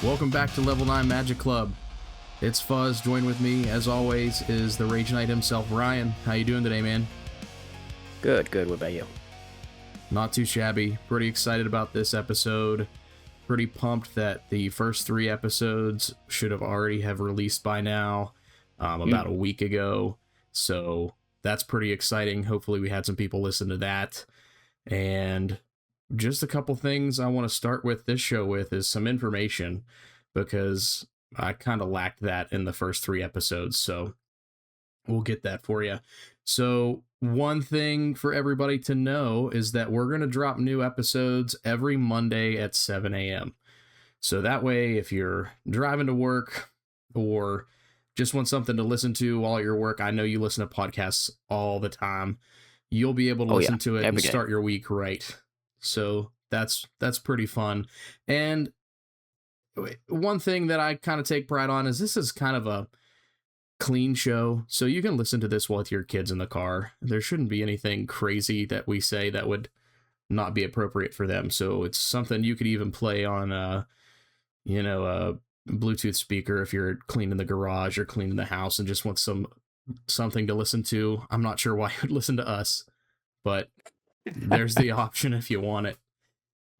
Welcome back to Level 9 Magic Club. It's Fuzz. Join with me, as always, is the Rage Knight himself, Ryan. How you doing today, man? Good. What about you? Not too shabby. Pretty excited about this episode. Pretty pumped that the first 3 episodes should have already have released by now, about a week ago. So that's pretty exciting. Hopefully we had some people listen to that. And just a couple things I want to start with this show with is some information, because I kind of lacked that in the first 3 episodes, so we'll get that for you. So one thing for everybody to know is that we're going to drop new episodes every Monday at 7 a.m. So that way, if you're driving to work or just want something to listen to while you're at work, I know you listen to podcasts all the time, you'll be able to listen to it and start your week right. So that's pretty fun. And one thing that I kind of take pride on is this is kind of a clean show, so you can listen to this with your kids in the car. There shouldn't be anything crazy that we say that would not be appropriate for them. So it's something you could even play on a Bluetooth speaker if you're cleaning the garage or cleaning the house and just want something to listen to. I'm not sure why you would listen to us, but there's the option if you want it.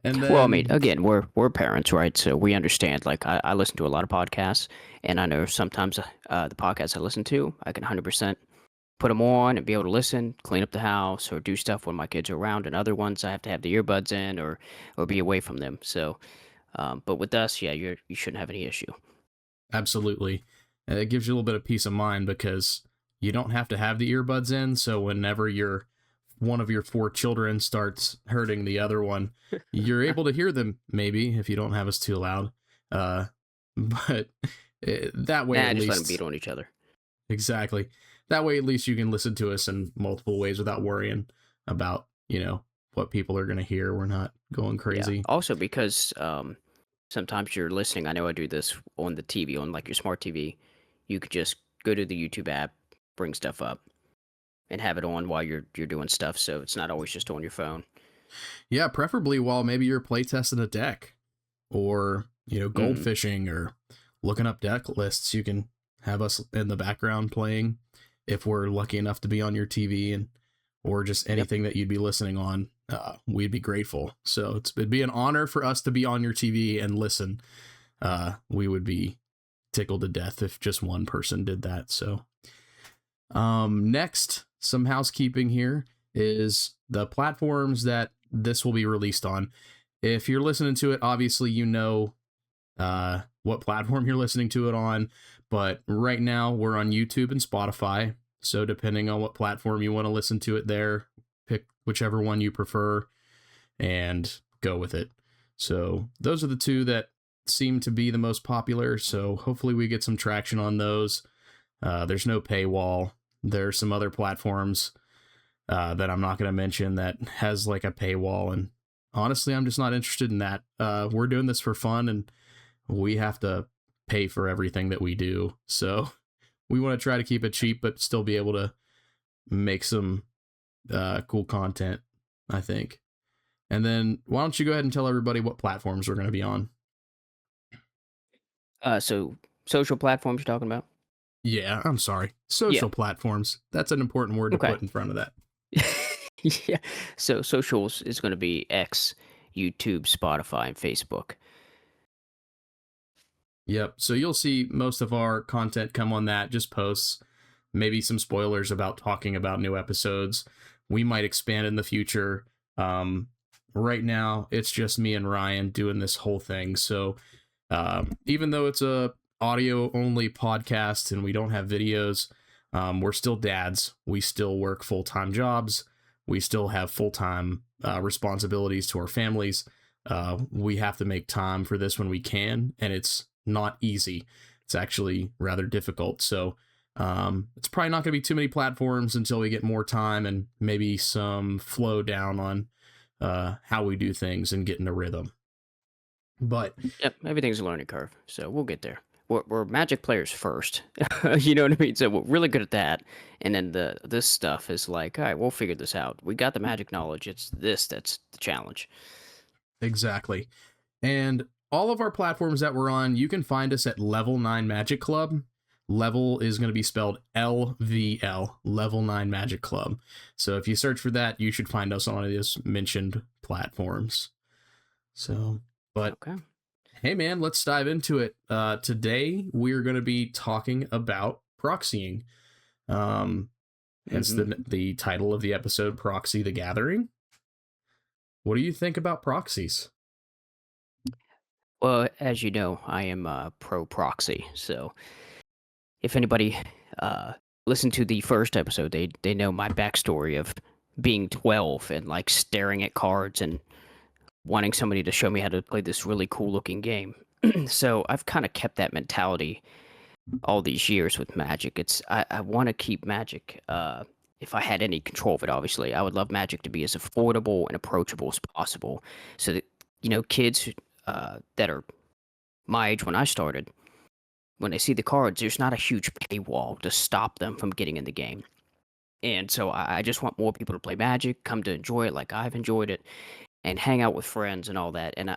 And then, well, I mean, again, we're parents, right? So we understand. Like, I listen to a lot of podcasts, and I know sometimes the podcasts I listen to, I can 100% put them on and be able to listen, clean up the house, or do stuff when my kids are around. And other ones, I have to have the earbuds in or be away from them. So, but with us, yeah, you shouldn't have any issue. Absolutely. And it gives you a little bit of peace of mind because you don't have to have the earbuds in. So whenever one of your 4 children starts hurting the other one, you're able to hear them, maybe, if you don't have us too loud. But that way, at just least, let them beat on each other. Exactly. That way, at least you can listen to us in multiple ways without worrying about, what people are going to hear. We're not going crazy. Yeah. Also, because sometimes you're listening. I know I do this on the TV, on like your smart TV. You could just go to the YouTube app, bring stuff up, and have it on while you're doing stuff, so it's not always just on your phone. Yeah, preferably while maybe you're playtesting a deck, or gold fishing, or looking up deck lists. You can have us in the background playing if we're lucky enough to be on your TV, or just anything that you'd be listening on. We'd be grateful. So it'd be an honor for us to be on your TV and listen. We would be tickled to death if just one person did that. So next, some housekeeping here is the platforms that this will be released on. If you're listening to it, obviously what platform you're listening to it on, but right now we're on YouTube and Spotify, so depending on what platform you want to listen to it there, pick whichever one you prefer and go with it. So those are the 2 that seem to be the most popular, so hopefully we get some traction on those. There's no paywall. There's some other platforms that I'm not going to mention that has like a paywall, and honestly, I'm just not interested in that. We're doing this for fun, and we have to pay for everything that we do. So we want to try to keep it cheap, but still be able to make some cool content, I think. And then why don't you go ahead and tell everybody what platforms we're going to be on? So social platforms you're talking about? Yeah, I'm sorry. Social platforms. That's an important word to put in front of that. Yeah. So socials is going to be X, YouTube, Spotify, and Facebook. Yep. So you'll see most of our content come on that, just posts, maybe some spoilers about talking about new episodes. We might expand in the future. Right now, it's just me and Ryan doing this whole thing. So even though it's a audio only podcast and we don't have videos, we're still dads. We still work full-time jobs. We still have full-time responsibilities to our families. We have to make time for this when we can, and it's not easy. It's actually rather difficult. So it's probably not going to be too many platforms until we get more time and maybe some flow down on how we do things and get in a rhythm. But yep, everything's a learning curve, so we'll get there. We're Magic players first, you know what I mean? So we're really good at that, and then this stuff is like, all right, we'll figure this out. We got the Magic knowledge. It's this that's the challenge. Exactly. And all of our platforms that we're on, you can find us at Level 9 Magic Club. Level is going to be spelled LVL, Level 9 Magic Club. So if you search for that, you should find us on one of those mentioned platforms. So, but Okay. hey man, let's dive into it. Today we're going to be talking about proxying. Hence the title of the episode, Proxy the Gathering. What do you think about proxies? Well, as you know, I am pro proxy. So if anybody uh, listened to the first episode, they know my backstory of being 12 and like staring at cards and wanting somebody to show me how to play this really cool looking game. So I've kind of kept that mentality all these years with Magic. I want to keep Magic. If I had any control of it, obviously, I would love Magic to be as affordable and approachable as possible, so that kids that are my age when I started, when they see the cards, there's not a huge paywall to stop them from getting in the game. And so I just want more people to play Magic, come to enjoy it like I've enjoyed it, and hang out with friends and all that. And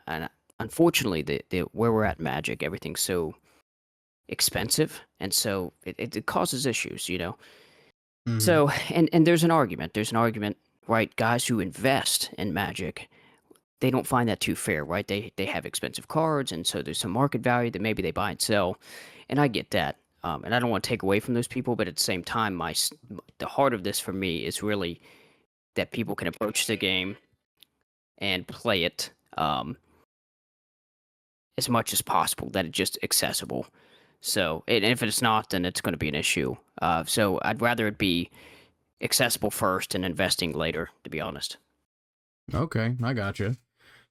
unfortunately, the where we're at Magic, everything's so expensive, and so it causes issues. Mm-hmm. So and there's an argument. There's an argument, right? Guys who invest in Magic, they don't find that too fair, right? They have expensive cards, and so there's some market value that maybe they buy and sell, and I get that. And I don't want to take away from those people, but at the same time, the heart of this for me is really that people can approach the game and play it as much as possible, that it's just accessible. So, and if it's not, then it's going to be an issue. So I'd rather it be accessible first and investing later, to be honest. Okay, I gotcha.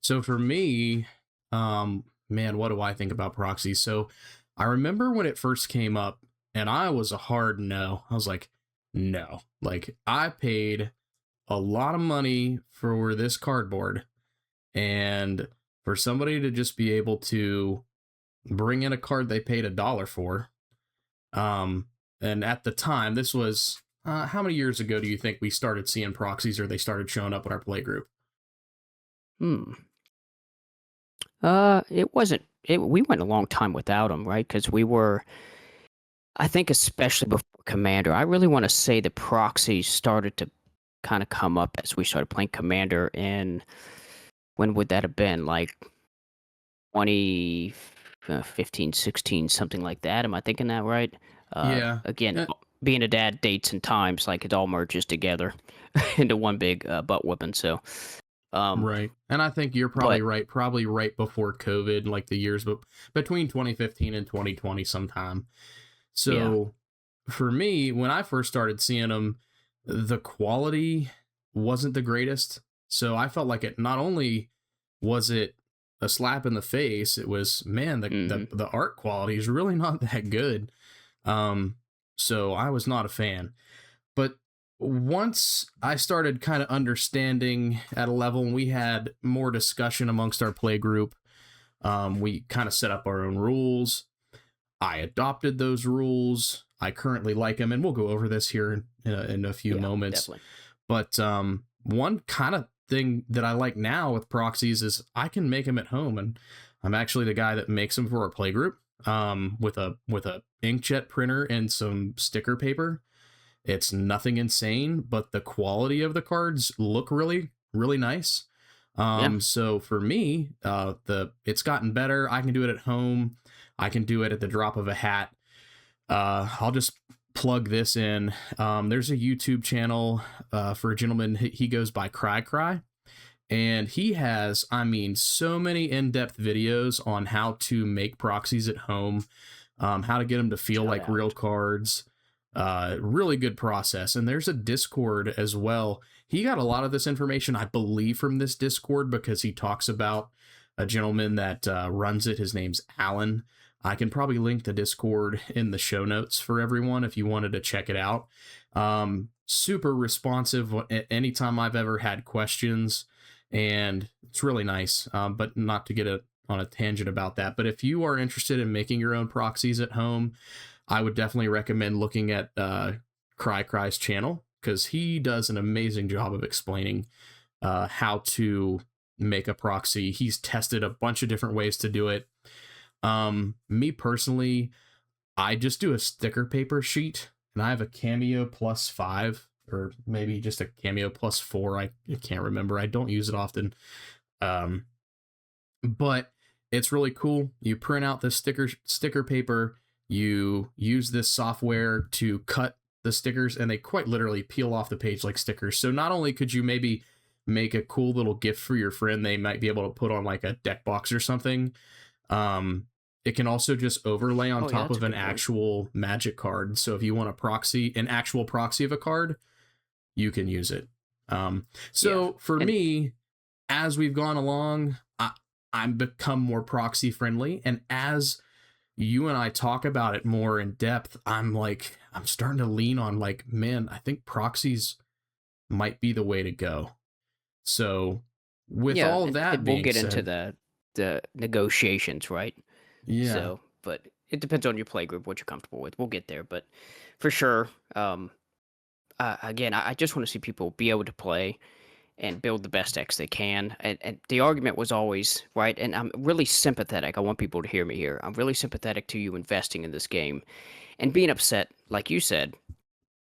So for me, man, what do I think about proxies? So I remember when it first came up, and I was a hard no. I was like, no. Like I paid a lot of money for this cardboard, and for somebody to just be able to bring in a card they paid $1 for, um, and at the time, this was how many years ago do you think we started seeing proxies or they started showing up in our play group? Hmm. It wasn't. We went a long time without them, right? Because we were, I think, especially before Commander. I really want to say the proxies started to kind of come up as we started playing Commander. And when would that have been? Like 2015, 16, something like that. Am I thinking that right? Yeah. Again, Eh, being a dad, dates and times, like it all merges together into one big butt whooping. So, um, Right. And I think you're probably but right. Probably right before COVID, like the years but between 2015 and 2020 sometime. yeah, So for me, when I first started seeing them, the quality wasn't the greatest. So I felt like it not only was it a slap in the face, it was man, hmm the art quality is really not that good. Um so I was not a fan. But once I started kind of understanding at a level and we had more discussion amongst our play group, we kind of set up our own rules. I adopted those rules. I currently like them, and we'll go over this here in a few yeah, moments. definitely, But one kind of thing that I like now with proxies is I can make them at home, and I'm actually the guy that makes them for our play group with a inkjet printer and some sticker paper. It's nothing insane, but the quality of the cards look really nice. yeah, So for me, the it's gotten better. I can do it at home. I can do it at the drop of a hat. I'll just plug this in. There's a YouTube channel for a gentleman. He goes by Cry, and he has, I mean, so many in-depth videos on how to make proxies at home, how to get them to feel shout like real out, cards. Really good process. And there's a Discord as well. He got a lot of this information, I believe, from this Discord because he talks about a gentleman that runs it. His name's Alan. I can probably link the Discord in the show notes for everyone if you wanted to check it out. Super responsive anytime I've ever had questions, and it's really nice. But not to get on a tangent about that. But if you are interested in making your own proxies at home, I would definitely recommend looking at Cry's channel because he does an amazing job of explaining how to make a proxy. He's tested a bunch of different ways to do it. Me personally, I just do a sticker paper sheet, and I have a Cameo plus 5, or maybe just a Cameo plus 4. I can't remember. I don't use it often. But it's really cool. You print out the sticker paper, you use this software to cut the stickers, and they quite literally peel off the page like stickers. So not only could you maybe make a cool little gift for your friend they might be able to put on like a deck box or something, it can also just overlay on Oh yeah, top that's a of an good point. actual Magic card. So if you want an actual proxy of a card, you can use it. Yeah, So for and me, as we've gone along, I'm become more proxy friendly, and as you and I talk about it more in depth, I'm starting to lean on like, man, I think proxies might be the way to go. So with yeah, all of and that we'll being get into said, the negotiations, right? yeah. So, but it depends on your play group, what you're comfortable with. We'll get there, but for sure, again, I just want to see people be able to play and build the best decks they can. And the argument was always, right, and I'm really sympathetic. I want people to hear me here. I'm really sympathetic to you investing in this game and being upset, like you said.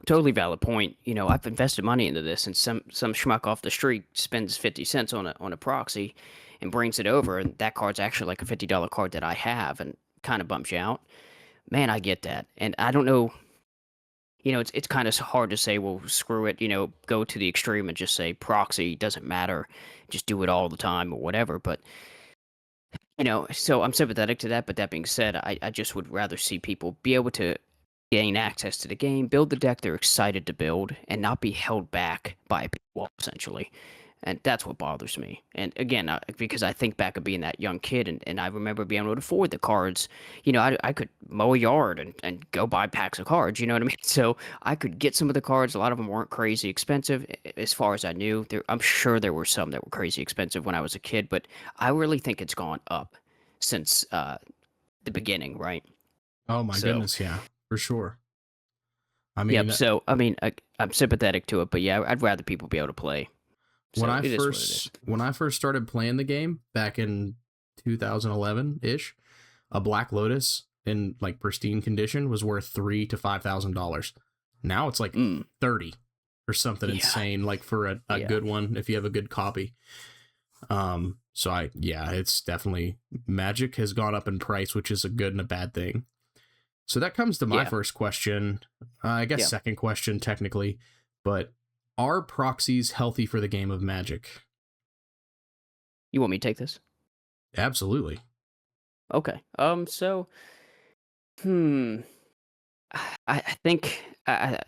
Totally valid point. You know, I've invested money into this, and some schmuck off the street spends 50 cents on a proxy, and brings it over, and that card's actually like a $50 card that I have, and kind of bumps you out. Man, I get that, and I don't know. You know, it's kind of hard to say, well, screw it. You know, go to the extreme and just say proxy doesn't matter, just do it all the time or whatever. But you know, so I'm sympathetic to that. But that being said, I just would rather see people be able to gain access to the game, build the deck they're excited to build, and not be held back by a paywall, essentially. And that's what bothers me. And again, because I think back of being that young kid, and I remember being able to afford the cards. You know, I could mow a yard and go buy packs of cards. You know what I mean? So I could get some of the cards. A lot of them weren't crazy expensive, as far as I knew. I'm sure there were some that were crazy expensive when I was a kid, but I really think it's gone up since the beginning, right? Oh my So, goodness, yeah, for sure. I yep. mean, So, I mean, I'm sympathetic to it, but yeah, I'd rather people be able to play. So it is what it is. when I first started playing the game back in 2011 ish, a Black Lotus in like pristine condition was worth $3,000 to $5,000. Now it's like Mm, 30 or something yeah, insane, like for a yeah, good one if you have a good copy. So yeah, it's definitely Magic has gone up in price, which is a good and a bad thing. So that comes to my yeah, first question. I guess yeah. second question technically, but are proxies healthy for the game of Magic? You want me to take this? Absolutely. Okay. So, hmm. I think I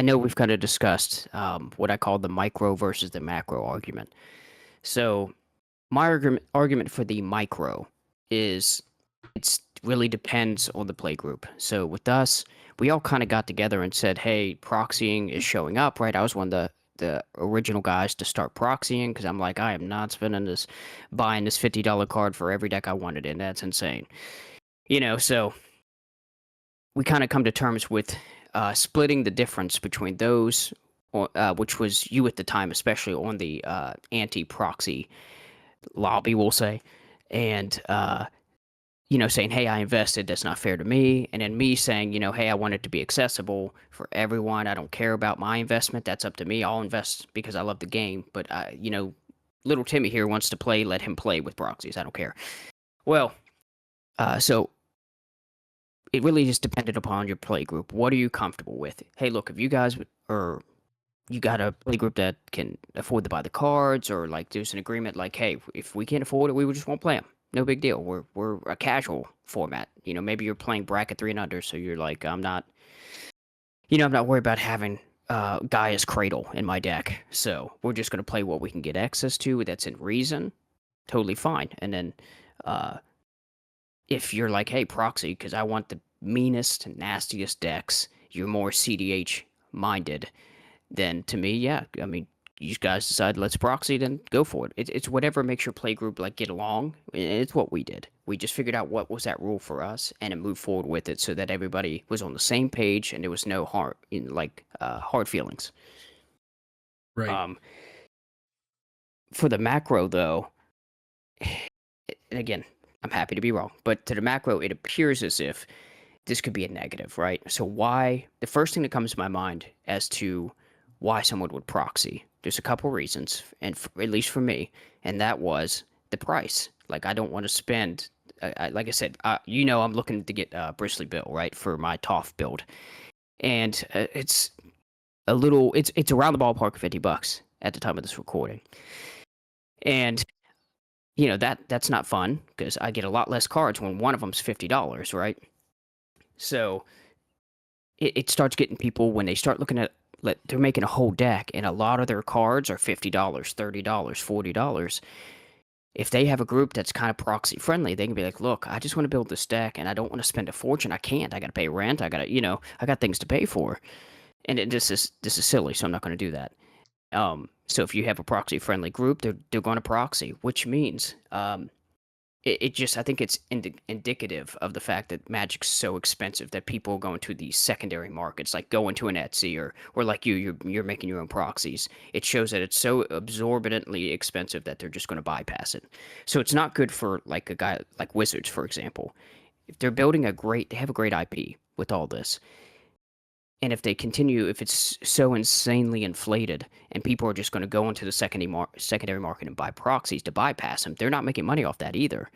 know we've kind of discussed what I call the micro versus the macro argument. So my argument for the micro is it's really depends on the play group. So with us, we all kind of got together and said, "Hey, proxying is showing up." Right? I was one of the original guys to start proxying because I'm like, I am not spending this buying this $50 card for every deck I wanted in. That's insane. You know, so we kind of come to terms with splitting the difference between those, which was you at the time, especially on the anti-proxy lobby, we'll say, and you know, saying, "Hey, I invested. That's not fair to me," and then me saying, you know, "Hey, I want it to be accessible for everyone. I don't care about my investment. That's up to me. I'll invest because I love the game, but you know, little Timmy here wants to play. Let him play with proxies. I don't care." Well, so it really just depended upon your play group. What are you comfortable with? Hey, look, if you guys are you got a play group that can afford to buy the cards, or like there's an agreement like, hey, if we can't afford it, we just won't play them. No big deal. We're a casual format. You know, maybe you're playing bracket 3 and under, so you're like, I'm not, you know, I'm not worried about having Gaia's Cradle in my deck. So we're just gonna play what we can get access to. That's in reason. Totally fine. And then uh, if you're like, hey, proxy, because I want the meanest, nastiest decks, you're more CDH minded, then to me, yeah, I mean, you guys decide let's proxy, then go for it. It's whatever makes your play group like get along. It's what we did. We just figured out what was that rule for us and then moved forward with it so that everybody was on the same page and there was no hard feelings. Right. Um, for the macro though. and again, I'm happy to be wrong, but to the macro, it appears as if this could be a negative, right? So why the first thing that comes to my mind as to why someone would proxy, there's a couple reasons, and at least for me, and that was the price. Like I don't want to spend, like I said, I'm looking to get Bristly Bill right for my TOF build, and it's around the ballpark of $50 at the time of this recording, and that's not fun because I get a lot less cards when one of them's $50, right? So it starts getting people when they start looking at they're making a whole deck and a lot of their cards are $50, $30, $40. If they have a group that's kind of proxy friendly, they can be like, look, I just want to build this deck and I don't want to spend a fortune. I can't. I got to pay rent. I got things to pay for. And this is silly, so I'm not going to do that. So if you have a proxy friendly group, they're going to proxy, which means it just I think it's indicative of the fact that Magic's so expensive that people go into these secondary markets, like go into an Etsy or like you're making your own proxies. It shows that it's so absorbently expensive that they're just going to bypass it. So it's not good for like a guy like Wizards, for example. If they're building they have a great IP with all this. And if they continue, if it's so insanely inflated and people are just going to go into the secondary market and buy proxies to bypass them, they're not making money off that either.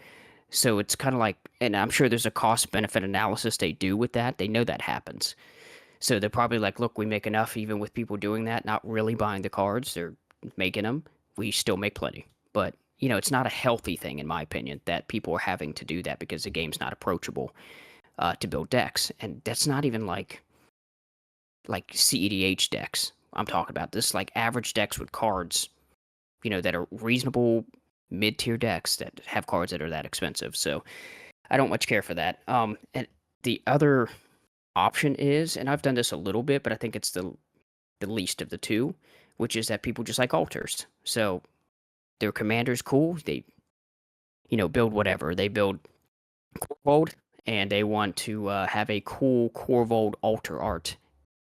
So it's kind of like, and I'm sure there's a cost benefit analysis they do with that. They know that happens. So they're probably like, look, we make enough even with people doing that, not really buying the cards. They're making them. We still make plenty. But, it's not a healthy thing, in my opinion, that people are having to do that because the game's not approachable to build decks. And that's not even like CEDH decks. I'm talking about this like average decks with cards, that are reasonable mid-tier decks that have cards that are that expensive. So I don't much care for that. And the other option is, and I've done this a little bit, but I think it's the least of the two, which is that people just like altars. So their commander's cool. They, build whatever. They build Corvold, and they want to have a cool Corvold altar art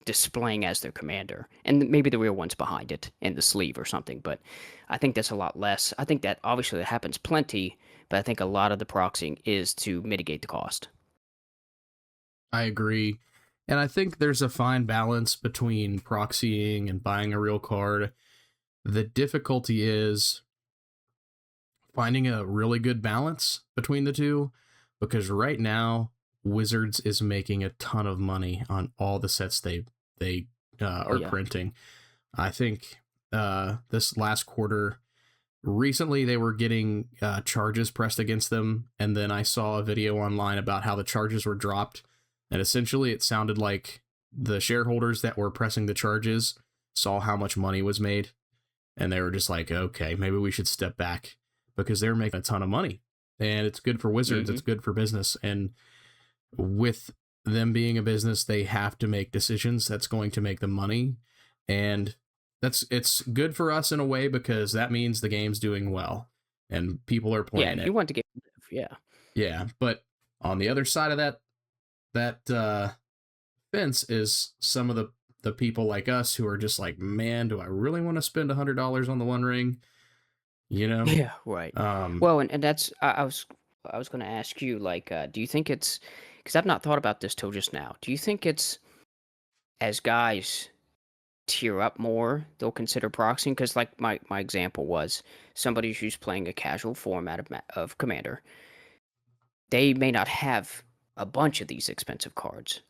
displaying as their commander, and maybe the real one's behind it in the sleeve or something. But I think that's a lot less. I think that obviously that happens plenty, but I think a lot of the proxying is to mitigate the cost. I agree. And I think there's a fine balance between proxying and buying a real card. The difficulty is finding a really good balance between the two, because right now Wizards is making a ton of money on all the sets they are printing. I think this last quarter, recently they were getting charges pressed against them, and then I saw a video online about how the charges were dropped, and essentially it sounded like the shareholders that were pressing the charges saw how much money was made, and they were just like, okay, maybe we should step back, because they're making a ton of money, and it's good for Wizards. Mm-hmm. It's good for business, and with them being a business, they have to make decisions that's going to make them money, and it's good for us in a way, because that means the game's doing well and people are playing it. You want to get yeah. But on the other side of that fence is some of the people like us who are just like, man, do I really want to spend $100 on the One Ring? Yeah, right. Well, and that's I was going to ask you, like, do you think it's, because I've not thought about this till just now, do you think it's, as guys tier up more, they'll consider proxying? Because like my example was somebody who's playing a casual format of Commander, they may not have a bunch of these expensive cards.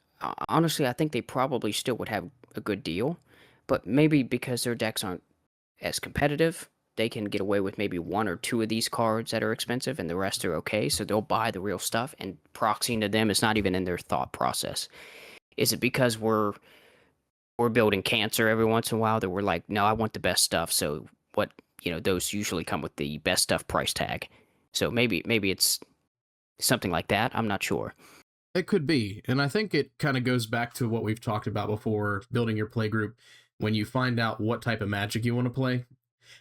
Honestly, I think they probably still would have a good deal, but maybe because their decks aren't as competitive, they can get away with maybe one or two of these cards that are expensive and the rest are okay, so they'll buy the real stuff, and proxying to them is not even in their thought process. Is it because we're building cancer every once in a while that we're like, no, I want the best stuff, so what, those usually come with the best stuff price tag. So maybe it's something like that. I'm not sure. It could be. And I think it kind of goes back to what we've talked about before, building your play group, when you find out what type of Magic you want to play.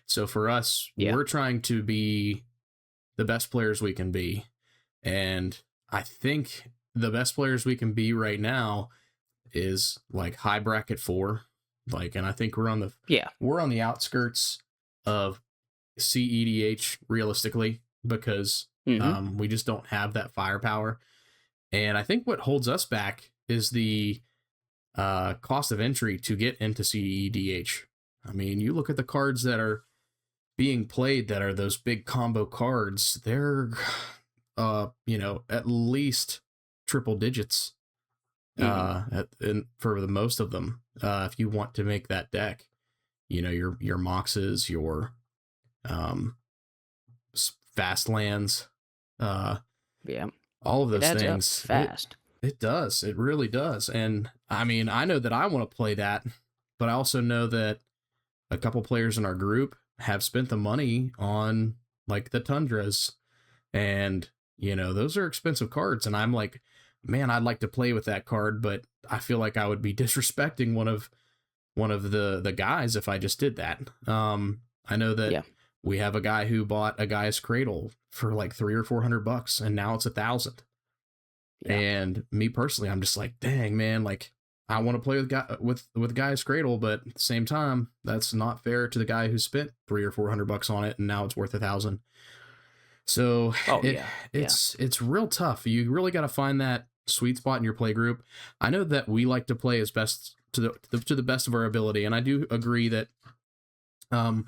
So for us, we're trying to be the best players we can be. And I think the best players we can be right now is like high bracket 4. And I think we're on the outskirts of CEDH realistically. because Mm-hmm. we just don't have that firepower. And I think what holds us back is the cost of entry to get into CEDH. I mean, you look at the cards that are being played that are those big combo cards, they're at least triple digits Mm-hmm. for the most of them. If you want to make that deck, your Moxes, your um fast lands, uh Yeah. all of It those adds up things. fast. It does. It really does. And I mean, I know that I want to play that, but I also know that a couple players in our group have spent the money on like the Tundras, and those are expensive cards, and I'm like, man, I'd like to play with that card, but I feel like I would be disrespecting one of the guys if I just did that. I know that Yeah. we have a guy who bought a guy's cradle for like $300 or $400, and now it's 1,000. Yeah. And me personally, I'm just like, dang man, like I want to play with guy's cradle, but at the same time, that's not fair to the guy who spent $300 or $400 on it, and now it's worth 1,000. So Oh it yeah. Yeah. it's real tough. You really got to find that sweet spot in your play group. I know that we like to play as best to the best of our ability, and I do agree that um,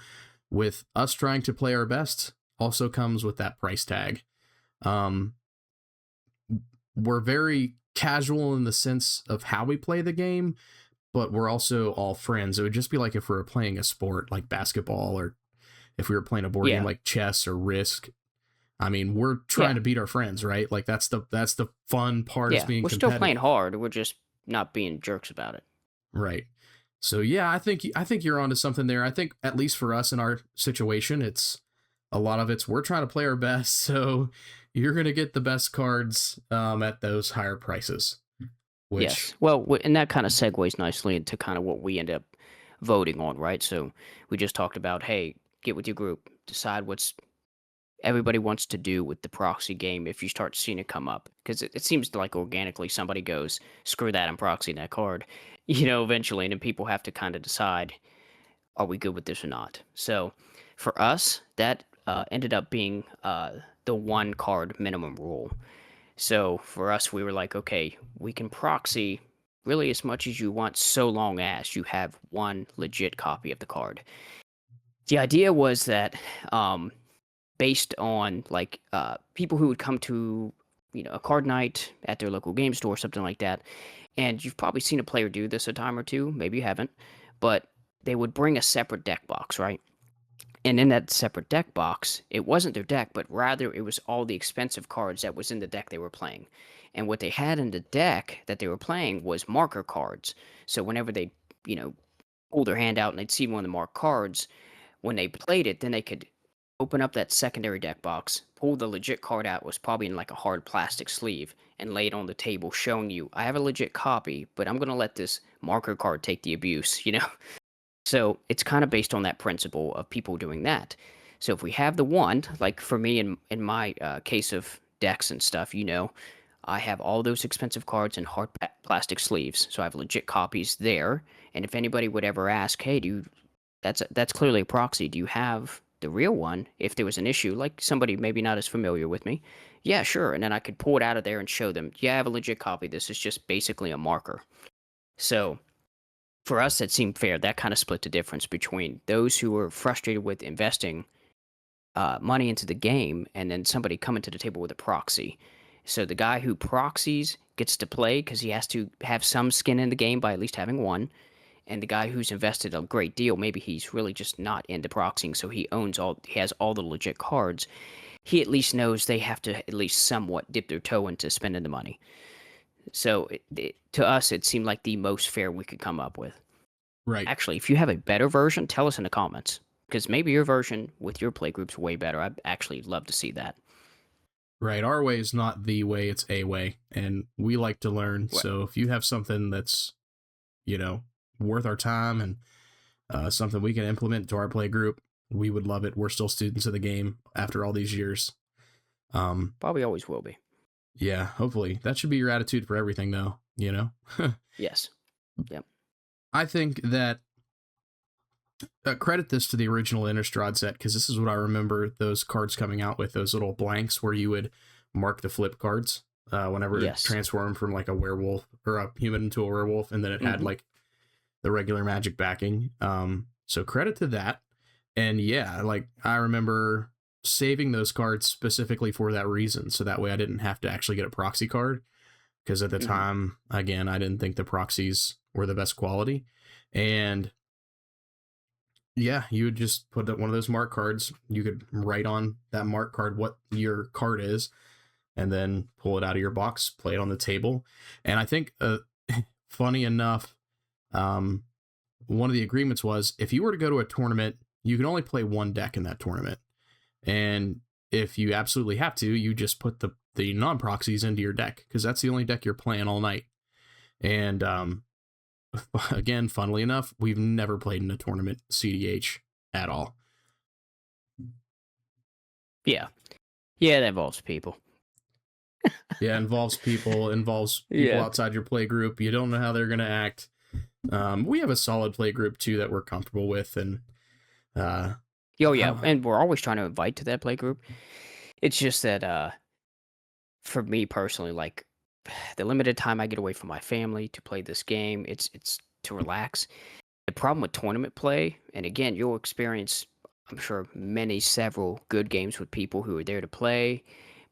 with us trying to play our best also comes with that price tag. Um, we're very casual in the sense of how we play the game, but we're also all friends. It would just be like if we were playing a sport like basketball, or if we were playing a board game Yeah. like chess or Risk. I mean, we're trying Yeah. to beat our friends, right? Like that's the fun part, is Yeah. being We're still playing competitive. hard. We're just not being jerks about it. Right. So yeah, I think you're onto something there. I think at least for us in our situation, it's a lot of it's we're trying to play our best, so you're gonna get the best cards at those higher prices. Yes. Which Well, and that kind of segues nicely into kind of what we end up voting on, right? So we just talked about, hey, get with your group, decide what's everybody wants to do with the proxy game if you start seeing it come up. Because it seems like organically somebody goes, screw that, I'm proxying that card, eventually. And then people have to kind of decide, are we good with this or not? So for us, that ended up being the one card minimum rule. So for us, we were like, okay, we can proxy really as much as you want, so long as you have one legit copy of the card. The idea was that based on like people who would come to a card night at their local game store, something like that, and you've probably seen a player do this a time or two, maybe you haven't, but they would bring a separate deck box, right? And in that separate deck box, it wasn't their deck, but rather it was all the expensive cards that was in the deck they were playing. And what they had in the deck that they were playing was marker cards. So whenever they, you know, pull their hand out and they'd see one of the marked cards, when they played it, then they could open up that secondary deck box, pull the legit card out, was probably in like a hard plastic sleeve, and lay it on the table, showing you, I have a legit copy, but I'm gonna let this marker card take the abuse. So it's kind of based on that principle of people doing that. So if we have the one, like for me in my case of decks and stuff, I have all those expensive cards in hard plastic sleeves, so I have legit copies there. And if anybody would ever ask, hey, that's clearly a proxy. Do you have the real one? If there was an issue, like somebody maybe not as familiar with me, yeah, sure. And then I could pull it out of there and show them, yeah, I have a legit copy. This is just basically a marker. So for us, that seemed fair. That kind of split the difference between those who were frustrated with investing money into the game and then somebody coming to the table with a proxy. So the guy who proxies gets to play because he has to have some skin in the game by at least having one. And the guy who's invested a great deal, maybe he's really just not into proxying, so he has all the legit cards. He at least knows they have to at least somewhat dip their toe into spending the money. So to us, it seemed like the most fair we could come up with. right, Actually, if you have a better version, tell us in the comments. Because maybe your version with your playgroup's way better. I'd actually love to see that. right. Our way is not the way; it's a way, and we like to learn. What? So if you have something that's worth our time, and something we can implement to our play group, we would love it. We're still students of the game after all these years. Um, Probably always will be. yeah, hopefully that should be your attitude for everything, though. Yes. Yep. I think that Credit this to the original Innistrad set, because this is what I remember those cards coming out with, those little blanks where you would mark the flip cards whenever it Yes. transformed from like a werewolf or a human into a werewolf, and then it had Hmm. like the regular Magic backing. So credit to that. And yeah, like I remember saving those cards specifically for that reason, so that way I didn't have to actually get a proxy card, because at the Hmm. time, again, I didn't think the proxies were the best quality. And yeah, you would just put one of those mark cards. You could write on that mark card what your card is, and then pull it out of your box, play it on the table. And I think, funny enough, um, one of the agreements was if you were to go to a tournament, you can only play one deck in that tournament. And if you absolutely have to, you just put the non proxies into your deck, because that's the only deck you're playing all night. And again, funnily enough, we've never played in a tournament CDH at all. Yeah. Yeah, that involves people. Yeah, involves people Yeah. outside your play group. You don't know how they're going to act. We have a solid play group too that we're comfortable with, and uh, Oh I yeah, don't. and we're always trying to invite to that play group. It's just that for me personally, like the limited time I get away from my family to play this game, it's to relax. The problem with tournament play, and again, you'll experience, I'm sure, several good games with people who are there to play,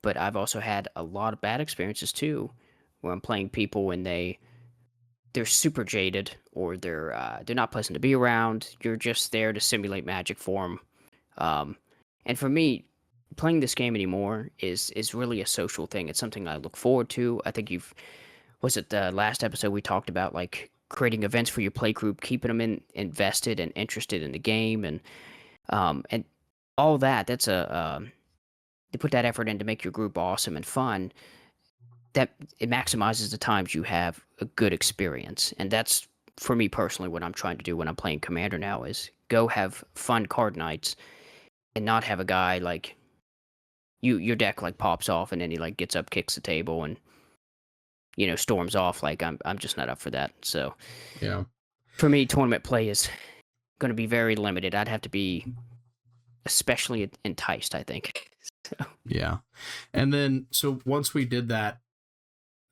but I've also had a lot of bad experiences too, where I'm playing people and they're super jaded or they're not pleasant to be around. You're just there to simulate magic for them. And for me, playing this game anymore is really a social thing. It's something I look forward to. I think you've was it the last episode we talked about like creating events for your play group, keeping them invested and interested in the game, and all that. That's a to put that effort in to make your group awesome and fun. That it maximizes the times you have a good experience, and that's for me personally what I'm trying to do when I'm playing Commander now is go have fun card nights and not have a guy like your deck like pops off and then he like gets up, kicks the table, and storms off. Like I'm just not up for that. So Yeah, for me, tournament play is going to be very limited. I'd have to be especially enticed, I think. So, yeah. And then so once we did that,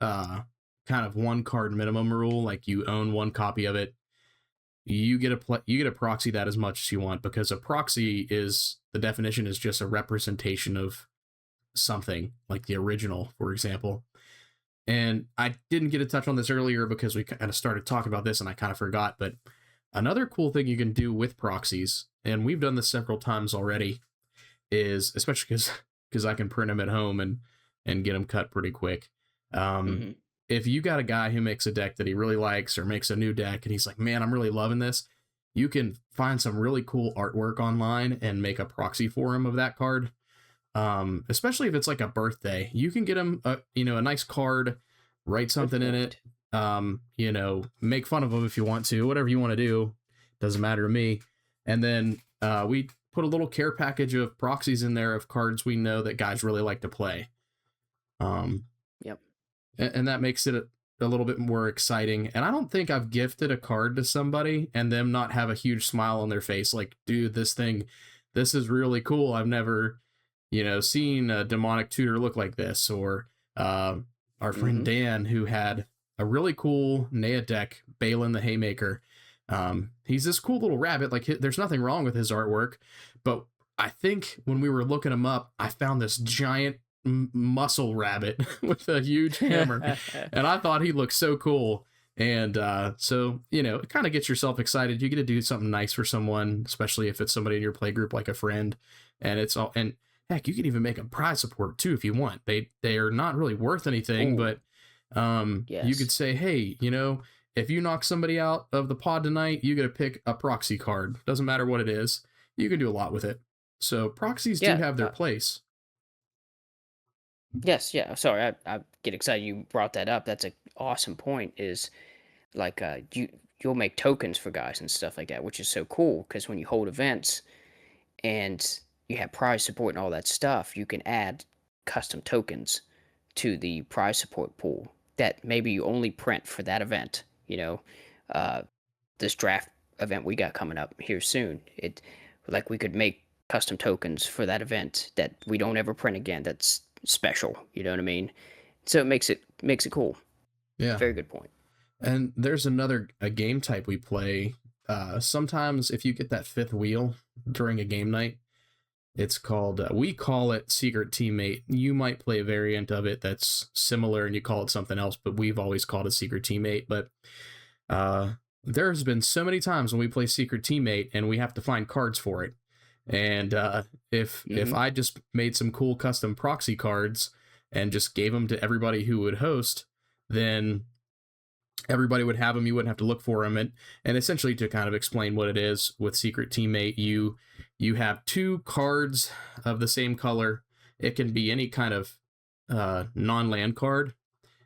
uh, kind of one card minimum rule, like you own one copy of it, you get a proxy that as much as you want, because a proxy is, the definition is just a representation of something, like the original, for example. And I didn't get to touch on this earlier because we kind of started talking about this and I kind of forgot, but another cool thing you can do with proxies, and we've done this several times already, is especially because I can print them at home and get them cut pretty quick. Um, hmm if you got a guy who makes a deck that he really likes or makes a new deck and he's like, man, I'm really loving this, you can find some really cool artwork online and make a proxy for him of that card. Especially if it's like a birthday, you can get him a nice card, write good something in it, point. make fun of him if you want to, whatever you want to do, doesn't matter to me. And then we put a little care package of proxies in there of cards we know that guys really like to play. Um, Yep. and that makes it a little bit more exciting. And I don't think I've gifted a card to somebody and them not have a huge smile on their face, like, dude, this is really cool. I've never, seen a demonic tutor look like this. Or our friend hmm Dan, who had a really cool Nea deck, Balin the Haymaker. He's this cool little rabbit. Like, there's nothing wrong with his artwork, but I think when we were looking him up, I found this giant muscle rabbit with a huge hammer, and I thought he looked so cool. And so it kind of gets yourself excited. You get to do something nice for someone, especially if it's somebody in your play group like a friend. And it's all, and heck, you can even make a prize support too if you want. They are not really worth anything, Oh but you could yes. say, hey, if you knock somebody out of the pod tonight, you get to pick a proxy card. Doesn't matter what it is. You can do a lot with it. So proxies do Yeah. have their place. Yes. Yeah. Sorry, I get excited you brought that up. That's a awesome point. Is like you'll make tokens for guys and stuff like that, which is so cool because when you hold events and you have prize support and all that stuff, you can add custom tokens to the prize support pool that maybe you only print for that event. Uh, this draft. event we got coming up here soon. It like we could make custom tokens for that event that we don't ever print again. That's special. You know what I mean? So it makes it cool. Yeah. Very good point. And there's a game type we play. Sometimes if you get that fifth wheel during a game night, it's called, we call it Secret Teammate. You might play a variant of it that's similar and you call it something else, but we've always called it Secret Teammate. But there's been so many times when we play Secret Teammate and we have to find cards for it. And if I just made some cool custom proxy cards and just gave them to everybody who would host, then everybody would have them. You wouldn't have to look for them. And essentially, to kind of explain what it is with Secret Teammate, you have two cards of the same color. It can be any kind of non-land card,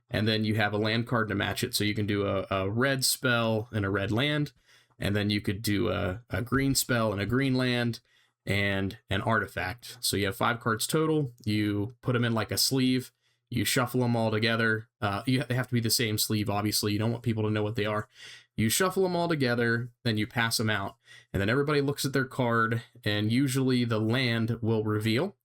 and then you have a land card to match it. So you can do a red spell and a red land, and then you could do a green spell and a green land, and an artifact. So you have 5 cards total. You put them in like a sleeve. You shuffle them all together. They have to be the same sleeve, obviously. You don't want people to know what they are. You shuffle them all together, then you pass them out, and then everybody looks at their card, and usually the land will reveal.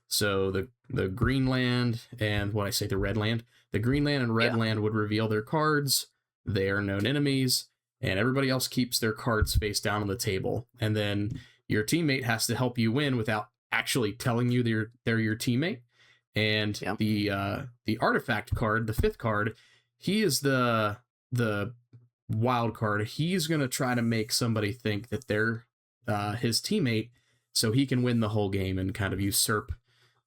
So the green land and what I say, the red land, the green land and red land would reveal their cards. They are known enemies, and everybody else keeps their cards face down on the table. And then your teammate has to help you win without actually telling you they're your teammate. And the artifact card, the 5th card, he is the wild card. He's gonna try to make somebody think that they're his teammate, so he can win the whole game and kind of usurp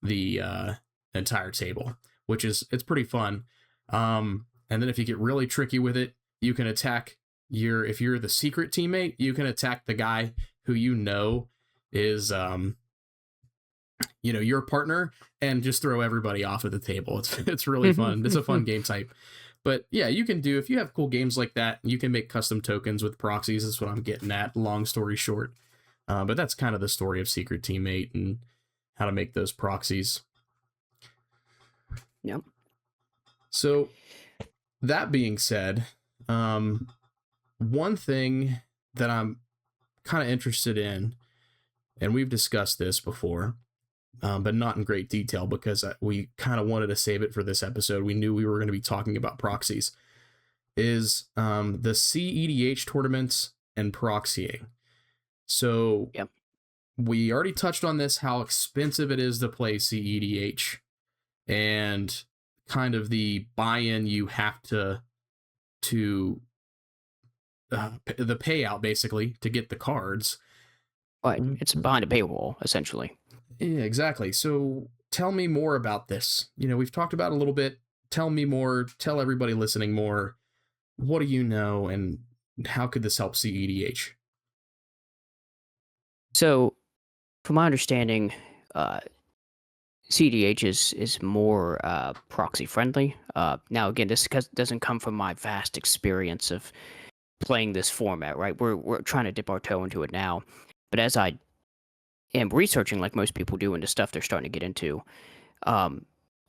the entire table, which is, it's pretty fun. And then if you get really tricky with it, you can attack if you're the secret teammate, you can attack the guy who you know is your partner, and just throw everybody off of the table. It's really fun. It's a fun game type. But yeah, you can do, if you have cool games like that, you can make custom tokens with proxies. That's what I'm getting at, long story short. But that's kind of the story of Secret Teammate and how to make those proxies. Yep. So that being said, one thing that I'm kind of interested in, and we've discussed this before, but not in great detail because we kind of wanted to save it for this episode. We knew we were going to be talking about proxies, is the CEDH tournaments and proxying. So we already touched on this, how expensive it is to play CEDH and kind of the buy-in you have to the payout basically to get the cards. Right. It's behind a paywall, essentially. Yeah, exactly. So tell me more about this. We've talked about it a little bit. Tell me more. Tell everybody listening more. What do you know, and how could this help CEDH? So, from my understanding, CEDH is more proxy friendly. Now, again, this doesn't come from my vast experience of playing this format, right? We're trying to dip our toe into it now, but as I am researching, like most people do, into stuff they're starting to get into,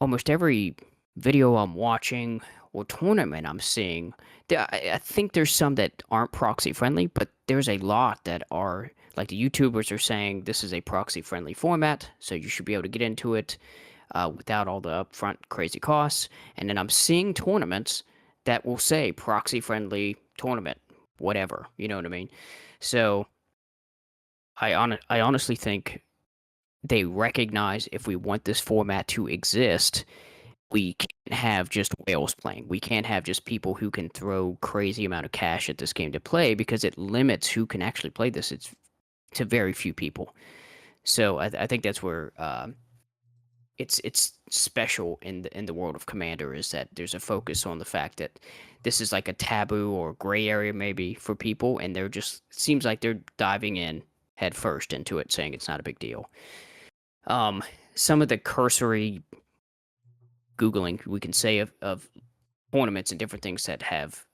almost every video I'm watching or tournament I'm seeing, I think there's some that aren't proxy friendly, but there's a lot that are. Like the YouTubers are saying, this is a proxy friendly format, so you should be able to get into it without all the upfront crazy costs. And then I'm seeing tournaments that will say proxy friendly tournament, whatever, you know what I mean? So I honestly think they recognize, if we want this format to exist, we can't have just whales playing. We can't have just people who can throw crazy amount of cash at this game to play, because it limits who can actually play this. It's to very few people. So I think that's where it's special in the world of Commander, is that there's a focus on the fact that this is like a taboo or gray area maybe for people, and they're just, it seems like they're diving in head first into it, saying it's not a big deal. Some of the cursory Googling we can say of tournaments and different things that have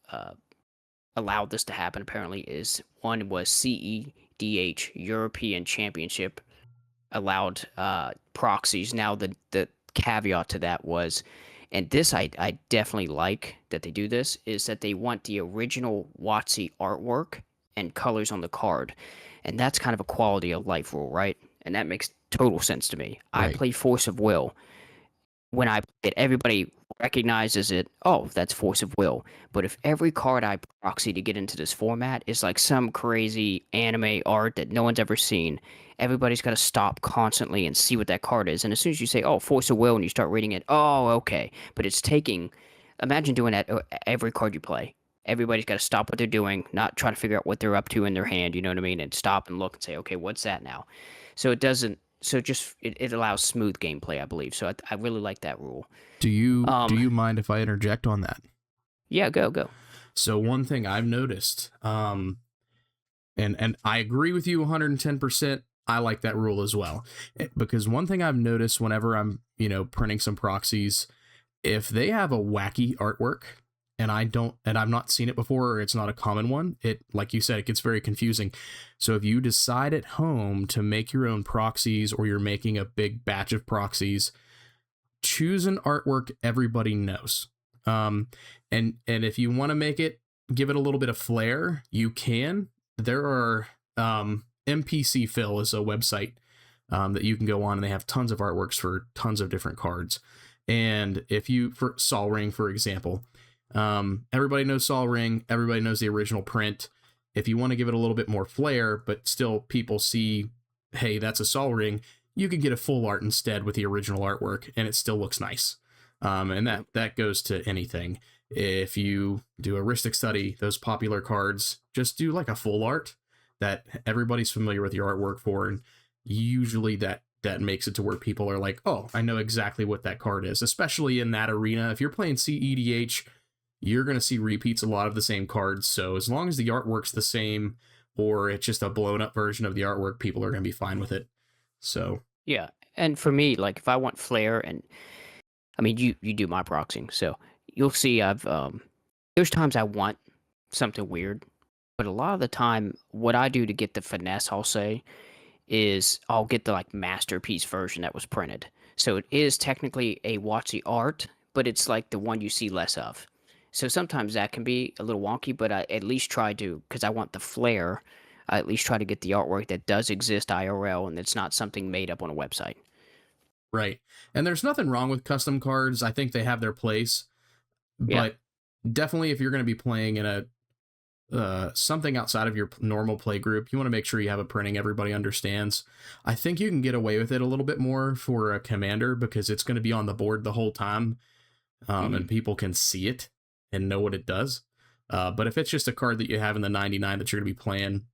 allowed this to happen, apparently, is one was CEDH European Championship allowed proxies. Now the caveat to that was, and this I definitely like that they do this, is that they want the original WotC artwork and colors on the card. And that's kind of a quality of life rule, right? And that makes total sense to me. I Right. play Force of Will. When I play it, everybody recognizes it. Oh, that's Force of Will. But if every card I proxy to get into this format is like some crazy anime art that no one's ever seen, everybody's got to stop constantly and see what that card is. And as soon as you say, oh, Force of Will, and you start reading it, oh, okay. But it's taking, imagine doing that every card you play. Everybody's got to stop what they're doing, not try to figure out what they're up to in their hand, you know what I mean? And stop and look and say, okay, what's that now? So it doesn't, so just, it allows smooth gameplay, I believe. So I really like that rule. Do you mind if I interject on that? Yeah, go. So one thing I've noticed, and I agree with you 110%. I like that rule as well, because one thing I've noticed whenever I'm printing some proxies, if they have a wacky artwork and I've not seen it before, or it's not a common one, it, like you said, it gets very confusing. So if you decide at home to make your own proxies, or you're making a big batch of proxies, choose an artwork everybody knows. And if you want to give it a little bit of flair, you can. There are MPC Phil is a website that you can go on, and they have tons of artworks for tons of different cards. And if you, for Sol Ring, for example, everybody knows Sol Ring, everybody knows the original print. If you want to give it a little bit more flair, but still people see, hey, that's a Sol Ring, you could get a full art instead with the original artwork, and it still looks nice. And that goes to anything. If you do a Ristic Study, those popular cards, just do like a full art that everybody's familiar with your artwork for, and usually that makes it to where people are like, oh, I know exactly what that card is. Especially in that arena, if you're playing CEDH, you're going to see repeats a lot of the same cards. So as long as the artwork's the same, or it's just a blown up version of the artwork, people are going to be fine with it. So Yeah, and for me, like if I want flair, and I mean you do my proxying, so you'll see there's times I want something weird, but a lot of the time what I do to get the finesse, I'll say, is I'll get the like masterpiece version that was printed. So it is technically a WotC art, but it's like the one you see less of. So sometimes that can be a little wonky, but I at least try to, because I want the flair, I at least try to get the artwork that does exist IRL and it's not something made up on a website. right. And there's nothing wrong with custom cards. I think they have their place, Yeah. but definitely if you're going to be playing in a something outside of your normal play group, you want to make sure you have a printing everybody understands. I think you can get away with it a little bit more for a commander, because it's going to be on the board the whole time, and people can see it and know what it does. But if it's just a card that you have in the 99 that you're going to be playing,